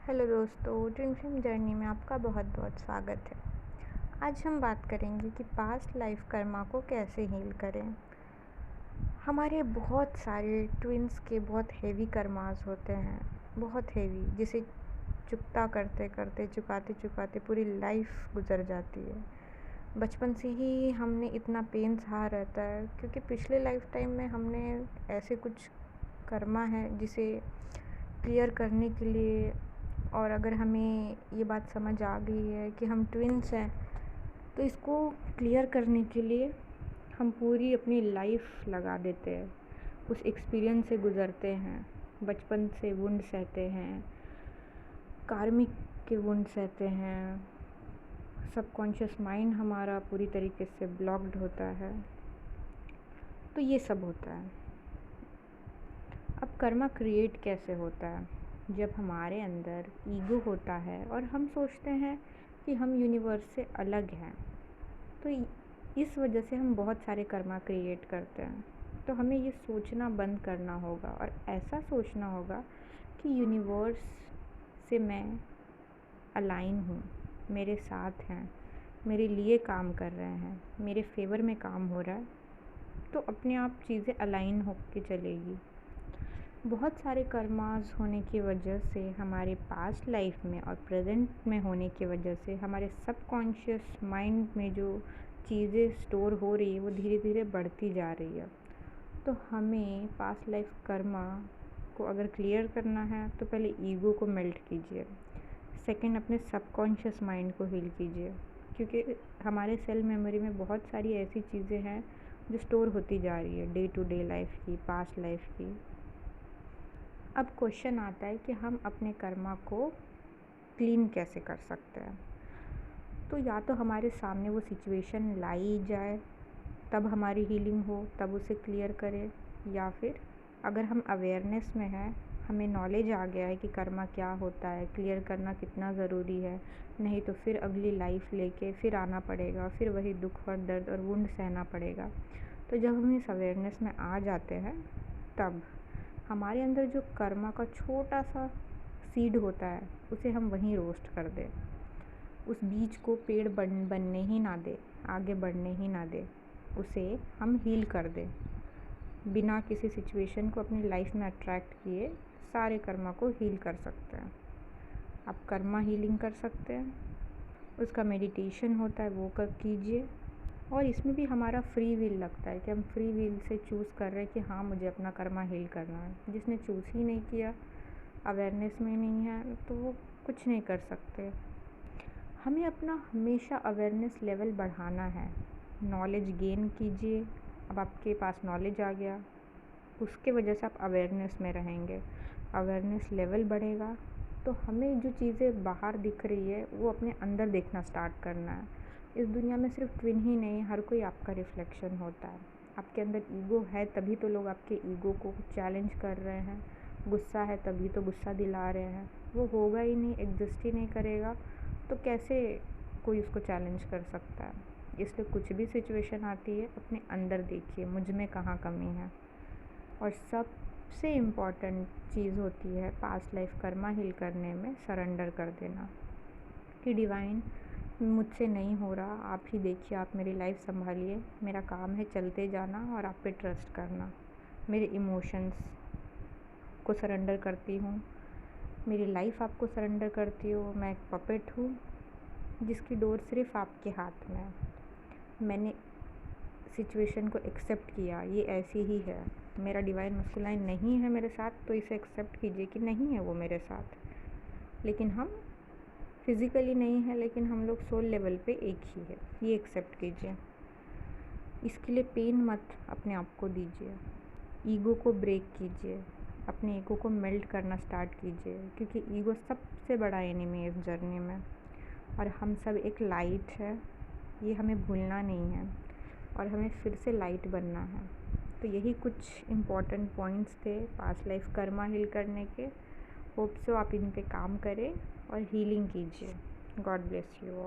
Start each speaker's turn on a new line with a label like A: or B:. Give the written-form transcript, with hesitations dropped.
A: Hello दोस्तों, dream film journey में आपका बहुत बहुत स्वागत है। आज हम बात करेंगे कि पास्ट लाइफ कर्मा को कैसे हील करें। हमारे बहुत सारे ट्विन्स के बहुत हेवी कर्मास होते हैं, बहुत हेवी, जिसे चुकता करते करते चुकाते चुकाते पूरी लाइफ गुजर जाती है। बचपन से ही हमने इतना पेन सहा रहता है क्योंकि पिछले लाइफ टाइम में हमने ऐसे कुछ कर्मा है जिसे क्लियर करने के लिए, और अगर हमें ये बात समझ आ गई है कि हम ट्विन्स हैं तो इसको क्लियर करने के लिए हम पूरी अपनी लाइफ लगा देते हैं, उस एक्सपीरियंस से गुज़रते हैं। बचपन से वुंड सहते हैं, कार्मिक के वुंड सहते हैं, सबकॉन्शियस माइंड हमारा पूरी तरीके से ब्लॉक्ड होता है, तो ये सब होता है। अब कर्मा क्रिएट कैसे होता है? जब हमारे अंदर ईगो होता है और हम सोचते हैं कि हम यूनिवर्स से अलग हैं, तो इस वजह से हम बहुत सारे कर्मा क्रिएट करते हैं। तो हमें ये सोचना बंद करना होगा और ऐसा सोचना होगा कि यूनिवर्स से मैं अलाइन हूँ, मेरे साथ हैं, मेरे लिए काम कर रहे हैं, मेरे फेवर में काम हो रहा है, तो अपने आप चीज़ें अलाइन होके चलेगी। बहुत सारे कर्मास होने की वजह से हमारे पास्ट लाइफ में और प्रेजेंट में होने की वजह से हमारे सबकॉन्शियस माइंड में जो चीज़ें स्टोर हो रही है वो धीरे धीरे बढ़ती जा रही है। तो हमें पास्ट लाइफ कर्मा को अगर क्लियर करना है तो पहले ईगो को मेल्ट कीजिए, सेकंड अपने सबकॉन्शियस माइंड को हील कीजिए, क्योंकि हमारे सेल मेमोरी में बहुत सारी ऐसी चीज़ें हैं जो स्टोर होती जा रही है डे टू डे लाइफ की, पास्ट लाइफ की। अब क्वेश्चन आता है कि हम अपने कर्मा को क्लीन कैसे कर सकते हैं। तो या तो हमारे सामने वो सिचुएशन लाई जाए तब हमारी हीलिंग हो, तब उसे क्लियर करें, या फिर अगर हम अवेयरनेस में हैं, हमें नॉलेज आ गया है कि कर्मा क्या होता है, क्लियर करना कितना ज़रूरी है, नहीं तो फिर अगली लाइफ लेके फिर आना पड़ेगा, फिर वही दुख और दर्द और वुंड सहना पड़ेगा। तो जब हम इस अवेयरनेस में आ जाते हैं तब हमारे अंदर जो कर्मा का छोटा सा सीड होता है उसे हम वहीं रोस्ट कर दें, उस बीज को पेड़ बनने ही ना दे, आगे बढ़ने ही ना दे, उसे हम हील कर दें। बिना किसी सिचुएशन को अपनी लाइफ में अट्रैक्ट किए सारे कर्मा को हील कर सकते हैं। आप कर्मा हीलिंग कर सकते हैं, उसका मेडिटेशन होता है वो कर कीजिए, और इसमें भी हमारा फ्री विल लगता है कि हम फ्री विल से चूज़ कर रहे हैं कि हाँ मुझे अपना कर्मा हील करना है। जिसने चूज़ ही नहीं किया, अवेयरनेस में नहीं है, तो वो कुछ नहीं कर सकते। हमें अपना हमेशा अवेयरनेस लेवल बढ़ाना है, नॉलेज गेन कीजिए। अब आपके पास नॉलेज आ गया, उसके वजह से आप अवेयरनेस में रहेंगे, अवेयरनेस लेवल बढ़ेगा, तो हमें जो चीज़ें बाहर दिख रही है वो अपने अंदर देखना स्टार्ट करना है। इस दुनिया में सिर्फ ट्विन ही नहीं, हर कोई आपका रिफ्लेक्शन होता है। आपके अंदर ईगो है तभी तो लोग आपके ईगो को चैलेंज कर रहे हैं, गुस्सा है तभी तो गुस्सा दिला रहे हैं। वो होगा ही नहीं, एग्जिस्ट ही नहीं करेगा, तो कैसे कोई उसको चैलेंज कर सकता है। इसलिए कुछ भी सिचुएशन आती है अपने अंदर देखिए, मुझ में कहाँ कमी है। और सबसे इम्पॉर्टेंट चीज़ होती है पास्ट लाइफ कर्मा हील करने में सरेंडर कर देना कि डिवाइन मुझसे नहीं हो रहा, आप ही देखिए, आप मेरी लाइफ संभालिए, मेरा काम है चलते जाना और आप पे ट्रस्ट करना। मेरे इमोशंस को सरेंडर करती हूँ, मेरी लाइफ आपको सरेंडर करती हूँ। मैं एक पपेट हूँ जिसकी डोर सिर्फ आपके हाथ में है। मैंने सिचुएशन को एक्सेप्ट किया, ये ऐसी ही है, मेरा डिवाइन मस्कुलाइन नहीं है मेरे साथ, तो इसे एक्सेप्ट कीजिए कि नहीं है वो मेरे साथ। लेकिन हम फिज़िकली नहीं है, लेकिन हम लोग सोल लेवल पे एक ही है, ये एक्सेप्ट कीजिए। इसके लिए पेन मत अपने आप को दीजिए, ईगो को ब्रेक कीजिए, अपने ईगो को मेल्ट करना स्टार्ट कीजिए, क्योंकि ईगो सबसे बड़ा एनिमी है इस जर्नी में। और हम सब एक लाइट है, ये हमें भूलना नहीं है, और हमें फिर से लाइट बनना है। तो यही कुछ इम्पॉर्टेंट पॉइंट्स थे पास्ट लाइफ कर्मा हील करने के। होप सो आप इन पे काम करें और हीलिंग कीजिए। God bless you all.